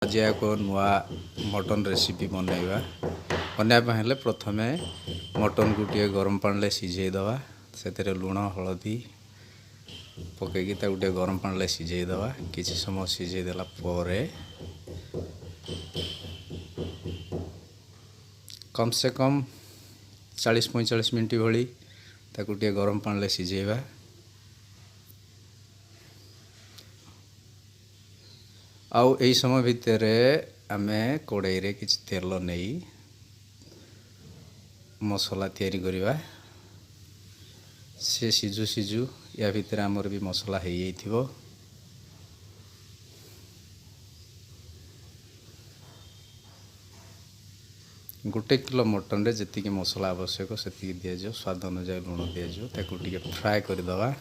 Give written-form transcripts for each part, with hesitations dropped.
आज एक नुआ मटन रेसिपी बनैबा बनैबा हेले प्रथमे मटन को टे गरम पानी सिझे दवा से लुण हलदी पकईकि टे गरम पानी सिझे दवा किसी समय सिझे देला परे कम से कम 40-45 मिनट भली ताकू टे गरम पानी सिझेबा। आउ यही समय भितर आमे कड़ाई रे किछि तेल नहीं मसला तैयारी करिबा। से सिझु सिझु या भितर आमर भी मसला हो जाइथिबो। गोटे किलो मटन रे जति मसला आवश्यक से दिया स्वाद अनुसार लुण दिया ताकू टिके फ्राए कर दवा।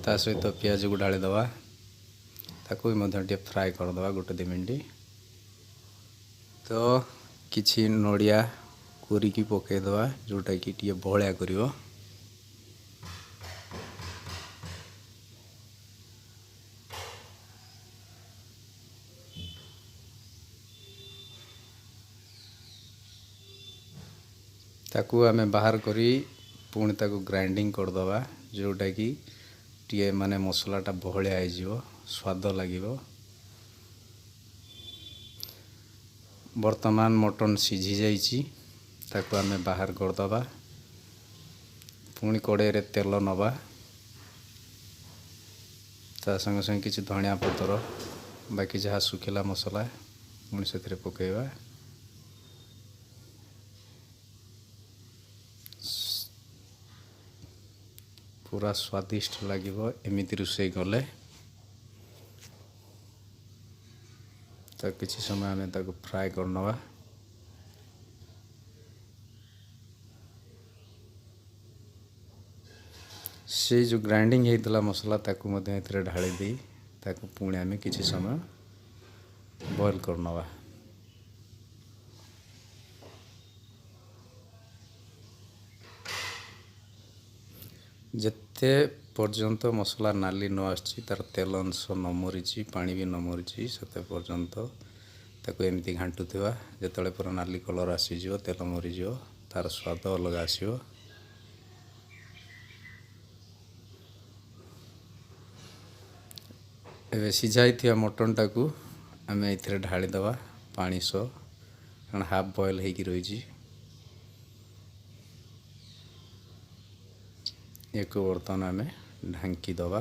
ता सहित पियाज को ढाली दवा ताकू भी फ्राए कर दवा 1-2 मिनट। तो किछि नड़िया कोरिकी पकई दवा जोटा कि टिके बहलिया करिवो। ताकू आमे बाहर करी पुणी ताकू ग्राइंडिंग कर दवा जोटा कि टिके माने मसलाटा बहलिया हो जिवो स्वाद लागिवो। वर्तमान मटन सिझी जाइछि ताकू आमे बाहर कर दवा। पुणी कड़ाई रे तेल नवा ता संगे संगे किछि धनिया पतर बाकी जहाँ सुखिला मसला पुणी से पकेबा। पूरा स्वादिष्ट लागिवो एमिति रुसई गले। तो किसी समय आमे ताको फ्राए कर नवा। से जो ग्राइंडिंग होता मसला ताकू मध्य एथिरे ढाली दी ताकू पुणी आमे किसी समय बॉईल कर नवा। जेते पर्यंत मसला नाली न आछि तार तेल अंश न मरीची पानी भी न मरीची सेते पर्यंत ताकू एमती घांटुथिबा। जेतले पर नाली कलर आसीजिवो तेल मरीजिवो तार स्वाद अलग आसीवो। एबे सिझाइथिया मटन टाकू आमे एथिरे ढाली दवा पानी सो कारण हाफ बॉयल हेकी रहिछि। एक बर्तन आमे ढांकी दवा।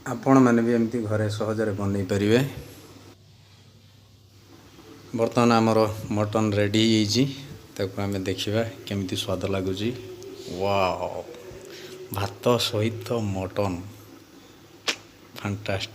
आपण माने भी एमती घरे सहजरे बनै परिवे। बर्तमान आमर मटन रेडी होइछि ताकू आमे देखिबा केमिति स्वाद लागुछि। वाओ भात सहित मटन फैंटास्टिक।